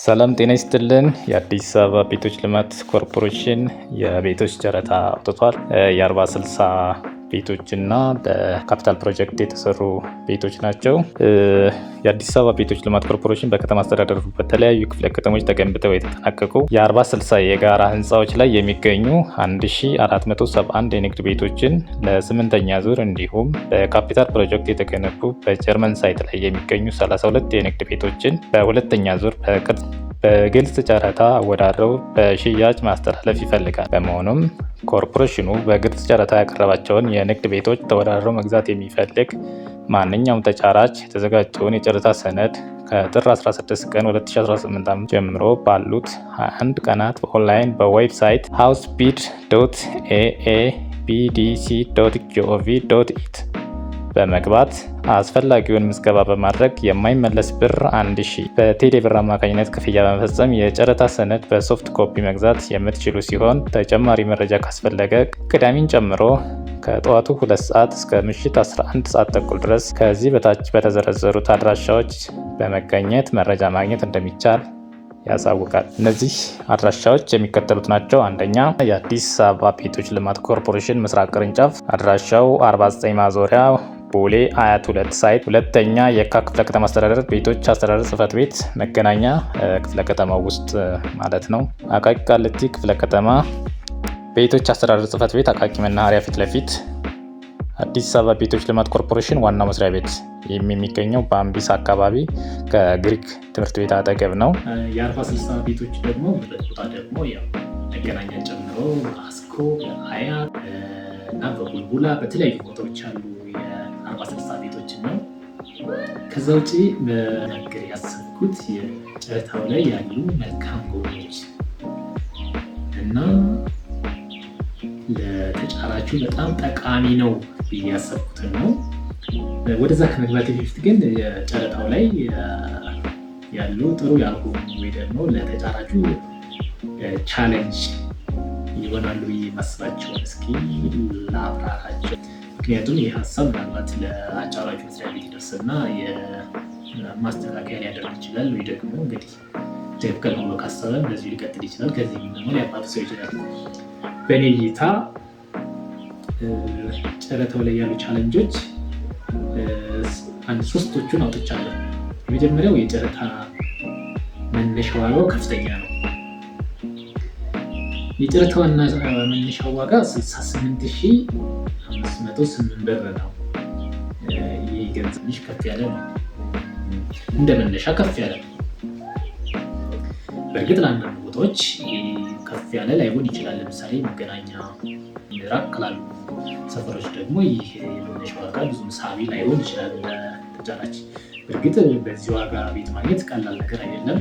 ሰላም ጤና ይስጥልን። የአዲስ አበባ ቤቶች ልማት ኮርፖሬሽን የቤቶች ጨረታ አውጥቷል። የ40/60 ቤቶችና በካፒታል ፕሮጀክት የተሰሩ ቤቶች ናቸው። የአዲስ አበባ ቤቶች ልማት ኮርፖሬሽን በከተማ አስተዳደሩ በተለያዩ ክፍለ ከተሞች ተገንብተው የተጠናቀቁ የ40/60 የጋራ ህንፃዎች ላይ የሚገኙ 1471 የንግድ ቤቶችን ለ8ኛ ዙር እንዲሁም በካፒታል ፕሮጀክት የተገነቡ በጀርመን ሳይት ላይ የሚገኙ 32 የንግድ ቤቶችን በሁለተኛ ዙር በግልጽ ጨረታ አወዳድረው በሽያጭ ማስተላለፍ ይፈልጋል። በመሆኑም ኮርፖሬሽኑ በግልጽ ጨረታ ያቀረባቸውን የንግድ ቤቶች ተወዳድረው መግዛት የሚፈልግ ማንኛውም ተጫራች የተዘጋጀውን የጨረታ ሰነድ ከጥር 16 ቀን 2018 ዓ.ም ጀምሮ ባሉት 21 ቀናት በኦንላይን በዌብሳይት housebid.aabdc.gov.it በመግባት አስፈላጊውን ምዝገባ በማድረግ የማይመለስ ብር 1000 በቴሌ ብር አማካኝነት ክፍያ በመፈጸም የጨረታ ሰነድ በሶፍት ኮፒ መግዛት የምትችሉ ሲሆን ተጨማሪ መረጃ ካስፈለገ ቅዳሜን ጨምሮ ከጠዋቱ 2 ሰዓት እስከ ምሽት 11 ሰዓት ተኩል ድረስ ከዚህ በታች በተዘረዘሩት አድራሻዎች በመገኘት መረጃ ማግኘት እንደሚቻል ያሳውቃል። እነዚህ አድራሻዎች የሚከተሉት ናቸው። አንደኛ የአዲስ አበባ ቤቶች ልማት ኮርፖሬሽን ምስራቅ ቅርንጫፍ አድራሻው 49 ማዞሪያ ቦሌ አያት 2 ሳይት። ሁለተኛ የካ ክፍለ ከተማ አስተዳደር ቤቶች አስተዳደር ጽሕፈት ቤት መገናኛ ክፍለ ከተማ ውስጥ ማለት ነው። አቃቂ ቃሊቲ ክፍለ ከተማ ቤቶች አስተዳደር ጽሕፈት ቤት አቃቂ መናኸሪያ ፊት ለፊት። አዲስ አበባ ቤቶች ልማት ኮርፖሬሽን ዋናው መስሪያ ቤት የሚገኘው በአምቢስ አካባቢ ከግሪክ ትምህርት ቤት አጠገብ ነው። የ40/60 ቤቶች ደግሞ ቦታ ደግሞ መገናኛን ጨምሮ አስኮ፣ አያት እና በቡልቡላ በተለያዩ ቦታዎች ያሉ የ40/60 ቤቶችን ነው። ከዛ ውጭ በነገር ያሰብኩት የጨረታው ላይ ያሉ መልካም ጎኖች እና ለተጫራቹ በጣም ጠቃሚ ነው ብዬ ያሰብኩትን ነው። ወደዛ ከመግባት በፊት ግን የጨረታው ላይ ያሉ ጥሩ ያልሆኑ ወይ ደግሞ ለተጫራቹ ቻሌንጅ ይሆናሉ የማስባቸውን እስኪ ላብራራቸው። ምክንያቱም ይህ ሀሳብ ምናልባት ለአጫራቹ መስሪያ ቤት ይደርስና የማስተካከያ ሊያደርግ ይችላል፣ ወይ ደግሞ እንግዲህ ትክክል ሆኖ ካሰበ እንደዚሁ ሊቀጥል ይችላል። ከዚህ ደግሞ ሊያባብሰው ይችላል። በእኔ እይታ ጨረታው ላይ ያሉ ቻለንጆች አንድ ሶስቶቹን አውጥቻለሁ። የመጀመሪያው የጨረታ መነሻ ዋጋው ከፍተኛ ነው። የጨረታው መነሻ ዋጋ 68508 ብር ነው። ይህ ገንዘብ ትንሽ ከፍ ያለ ነው፣ እንደ መነሻ ከፍ ያለ ነው። በእርግጥ ለአንዳንድ ቦታዎች ከፍ ያለ ላይሆን ይችላል። ለምሳሌ መገናኛ ራቅ ላሉ ሰፈሮች ደግሞ ይህ የመነሻ ዋጋ ብዙም ሳቢ ላይሆን ይችላል ለተጫራች። በእርግጥ በዚህ ዋጋ ቤት ማግኘት ቀላል ነገር አይደለም።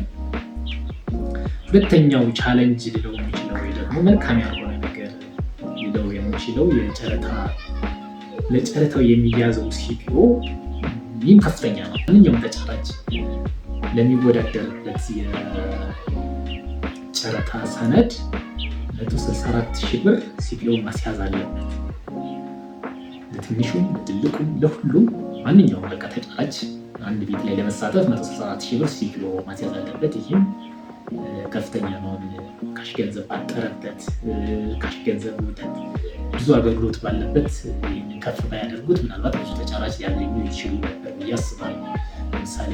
ሁለተኛው ቻለንጅ ሊለው የሚችለው ወይ ደግሞ መልካም ያልሆነ ነገር ሊለው የሚችለው ለጨረታው የሚያዘው ሲፒኦ ይህም ከፍተኛ ነው። ማንኛውም ተጫራች ለሚወዳደርበት የጨረታ ሰነድ 164,000 ብር ሲፒኦ ማስያዝ አለበት። ለትንሹም ለትልቁም ለሁሉም ማንኛውም በቃ ተጫራች አንድ ቤት ላይ ለመሳተፍ 164,000 ብር ሲፒኦ ማስያዝ አለበት። ይህም ከፍተኛ ነው። ካሽ ገንዘብ ባጠረበት፣ ካሽ ገንዘብ ወተት ብዙ አገልግሎት ባለበት ይህንን ከፍ ባያደርጉት ምናልባት ብዙ ተጫራች ሊያገኙ ይችሉ ነበር ብዬ አስባለሁ። ለምሳሌ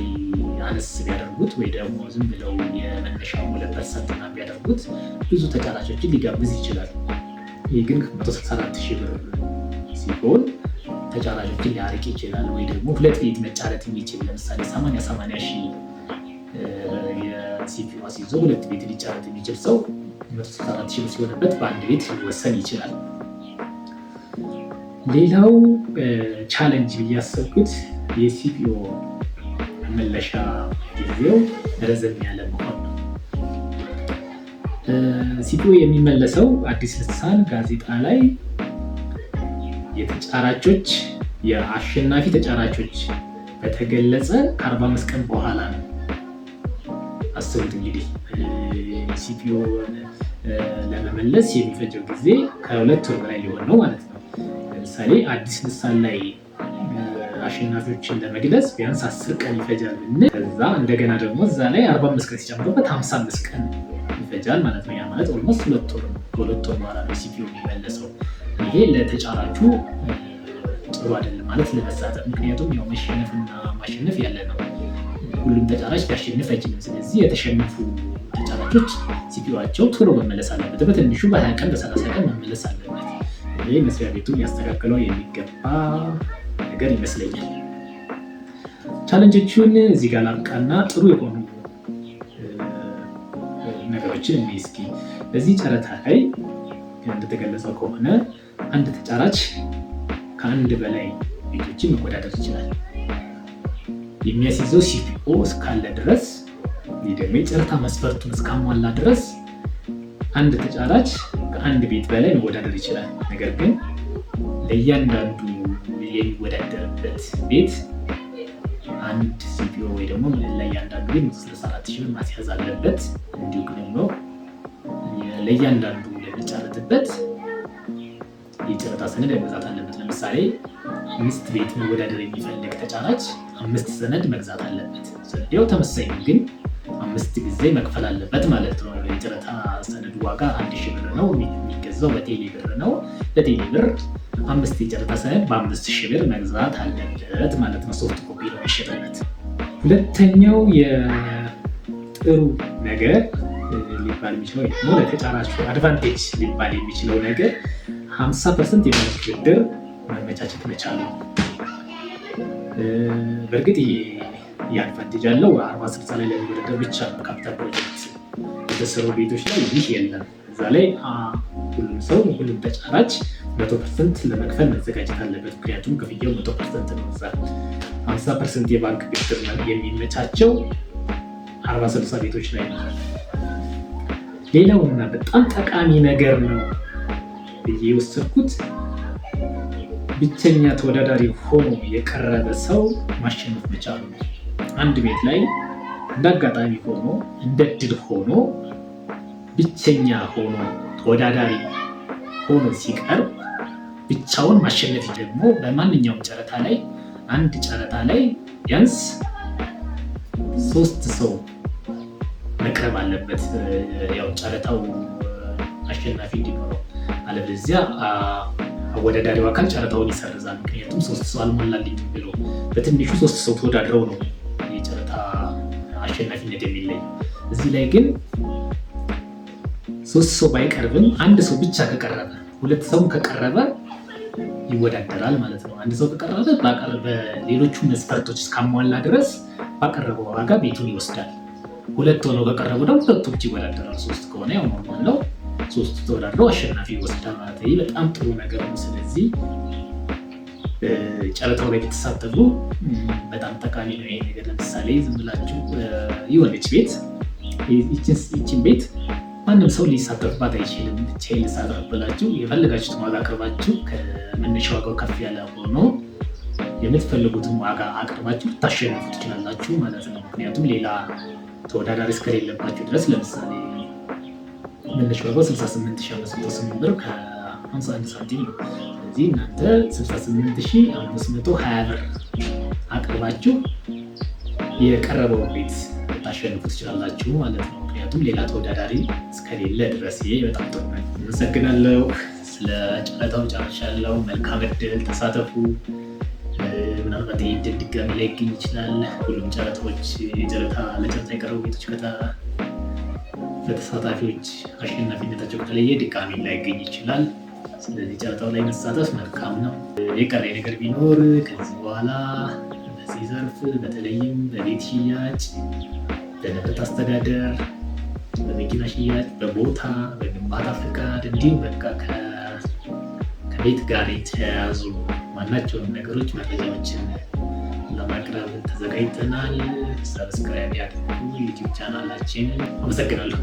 አነስ ቢያደርጉት ወይ ደግሞ ዝም ብለው የመነሻው 2% ቢያደርጉት ብዙ ተጫራቾችን ሊጋብዝ ይችላል። ይህ ግን 164,000 ብር ሲሆን ተጫራቾችን ሊያርቅ ይችላል። ወይ ደግሞ ሁለት ቤት መጫረት የሚችል ለምሳሌ 80 ሺህ የሲፒኦ አስይዞ ሁለት ቤት ሊጫረት የሚችል ሰው 164,000 ብር ሲሆንበት በአንድ ቤት ሊወሰን ይችላል። ሌላው ቻለንጅ ብዬ ያሰብኩት የሲፒኦ መመለሻ ጊዜው ረዘም ያለ መሆን ነው። ሲፒኦ የሚመለሰው አዲስ ልሳን ጋዜጣ ላይ የተጫራቾች የአሸናፊ ተጫራቾች በተገለጸ ከ45 ቀን በኋላ ነው። አስቡት እንግዲህ ሲፒኦ ለመመለስ የሚፈጀው ጊዜ ከ2 ወር በላይ ሊሆን ነው ማለት ነው። ለምሳሌ አዲስ ልሳን ላይ አሸናፊዎችን ለመግለጽ ቢያንስ 10 ቀን ይፈጃል ብንል ከዛ እንደገና ደግሞ እዛ ላይ 45 ቀን ሲጨምሩበት 55 ቀን ይፈጃል ማለት ነው። ያ ማለት ኦልሞስት 2 ወር ነው። ከ2 ወር በኋላ ነው ሲፒዩ የሚመለሰው። ይሄ ለተጫራቹ ጥሩ አይደለም ማለት ለመሳተፍ። ምክንያቱም ያው መሸነፍና ማሸነፍ ያለ ነው። ሁሉም ተጫራች ሊያሸንፍ አይችልም። ስለዚህ የተሸነፉ ተጫራቾች ሲፒዩአቸው ቶሎ መመለስ አለበት። በትንሹ በ20 ቀን በ30 ቀን መመለስ አለበት። ይህ መስሪያ ቤቱ ሊያስተካክለው የሚገባ ነገር ይመስለኛል። ቻሌንጆቹን እዚህ ጋር ላብቃና ጥሩ የሆኑ ነገሮችን እስኪ በዚህ ጨረታ ላይ እንደተገለጸው ከሆነ አንድ ተጫራች ከአንድ በላይ ቤቶችን መወዳደር ይችላል። የሚያስይዘው ሲፒኦ እስካለ ድረስ ይህ ደግሞ የጨረታ መስፈርቱን እስካሟላ ድረስ አንድ ተጫራች ከአንድ ቤት በላይ መወዳደር ይችላል። ነገር ግን ለእያንዳንዱ የሚወዳደርበት ቤት አንድ ሲፒኦ ወይ ደግሞ ለእያንዳንዱ ቤት 134,000 ብር ማስያዝ አለበት። እንዲሁም ደግሞ ለእያንዳንዱ ለሚጫረትበት የጨረታ ሰነድ መግዛት አለበት። ለምሳሌ 5 ቤት መወዳደር የሚፈልግ ተጫራች 5 ሰነድ መግዛት አለበት። ሰነዴው ተመሳሳይ ነው፣ ግን 5 ጊዜ መክፈል አለበት ማለት ነው። የጨረታ ሰነዱ ዋጋ 1,000 ብር ነው። የሚገዛው በቴሌ ብር ነው። በቴሌ ብር 5 የጨረታ ሰነድ በ5,000 ብር መግዛት አለበት ማለት ነው። ሶፍት ኮፒ ነው የሚሸጥበት። ሁለተኛው የጥሩ ነገር ሊባል የሚችለው ደግሞ ለተጫራቹ አድቫንቴጅ ሊባል የሚችለው ነገር 50% የባንክ ብድር ማመቻቸት መቻል ነው። በእርግጥ የአድቫንቴጅ ያለው 40/60 ላይ ለሚወዳደር ብቻ ነው። ካፒታል ፕሮጀክት የተሰሩ ቤቶች ላይ ይህ የለም። እዛ ላይ ሁሉም ተጫራች 100% ለመክፈል መዘጋጀት አለበት። ምክንያቱም ክፍያው 100% ነው። እዛ 50% የባንክ ብድር የሚመቻቸው 40/60 ቤቶች ላይ ነው። ሌላውና በጣም ጠቃሚ ነገር ነው ብዬ የወሰድኩት ብቸኛ ተወዳዳሪ ሆኖ የቀረበ ሰው ማሸነፍ መቻሉ ነው። አንድ ቤት ላይ እንዳጋጣሚ ሆኖ እንደ ድል ሆኖ ብቸኛ ሆኖ ተወዳዳሪ ሆኖ ሲቀርብ ብቻውን ማሸነፍ ደግሞ በማንኛውም ጨረታ ላይ አንድ ጨረታ ላይ ቢያንስ 3 ሰው መቅረብ አለበት። ያው ጨረታው አሸናፊ እንዲኖረው፣ አለበለዚያ አወዳዳሪው አካል ጨረታውን ይሰርዛል። ምክንያቱም 3 ሰው አልሞላልኝ ብሎ በትንሹ 3 ሰው ተወዳድረው ነው የጨረታ አሸናፊነት የሚለይ። እዚህ ላይ ግን 3 ሰው ባይቀርብም አንድ ሰው ብቻ ከቀረበ 2 ሰው ከቀረበ ይወዳደራል ማለት ነው። አንድ ሰው ከቀረበ በሌሎቹ መስፈርቶች እስካሟላ ድረስ ባቀረበው ዋጋ ቤቱን ይወስዳል። 2 ሆነው ከቀረቡ ደግሞ 2 ብቻ ይወዳደራል። 3 ከሆነ ያው ኖርማል ነው። 3 ተወዳድረው አሸናፊ ይወስዳል ማለት ነው። ይህ በጣም ጥሩ ነገር ነው። ስለዚህ ጨረታው ላይ ብትሳተፉ በጣም ጠቃሚ ነው ይሄ ነገር። ለምሳሌ ዝም ብላችሁ የሆነች ቤት ይችን ቤት ማንም ሰው ሊሳተፍባት አይችልም። ብቻዬን ልሳተፍ ብላችሁ የፈለጋችሁትን ዋጋ አቅርባችሁ ከመነሻ ዋጋው ከፍ ያለ ሆኖ የምትፈልጉትን ዋጋ አቅርባችሁ ልታሸንፉ ትችላላችሁ ማለት ነው። ምክንያቱም ሌላ ተወዳዳሪ እስከሌለባችሁ ድረስ ለምሳሌ መነሻ ዋጋው 68,508 ብር ከ51 ሳንቲም ነው። ስለዚህ እናንተ 68,520 ብር አቅርባችሁ የቀረበውን ቤት ልታሸንፉ ትችላላችሁ ማለት ነው። ምክንያቱም ሌላ ተወዳዳሪ እስከሌለ ድረስ። ይሄ በጣም ጥሩ ነው። አመሰግናለሁ። ስለ ጨረታው ጨርሻለሁ። መልካም እድል፣ ተሳተፉ። ምናልባት ይህ እድል ድጋሚ ላይ ይገኝ ይችላል። ሁሉም ጨረታዎች ለጨረታ የቀረቡ ቤቶች በተሳታፊዎች አሸናፊነታቸው ከተለየ ድጋሚ ላይ ይገኝ ይችላል። ስለዚህ ጨረታው ላይ መሳተፍ መልካም ነው። የቀረ ነገር ቢኖር ከዚህ በኋላ በዚህ ዘርፍ በተለይም በቤት ሽያጭ፣ በንብረት አስተዳደር፣ በመኪና ሽያጭ፣ በቦታ በግንባታ ፈቃድ እንዲሁም በቃ ከቤት ጋር የተያያዙ ማናቸውንም ነገሮች መረጃዎችን ለማቅረብ ተዘጋጅተናል። ሰብስክራይብ ያድርጉ ዩቲዩብ ቻናላችንን። አመሰግናለሁ።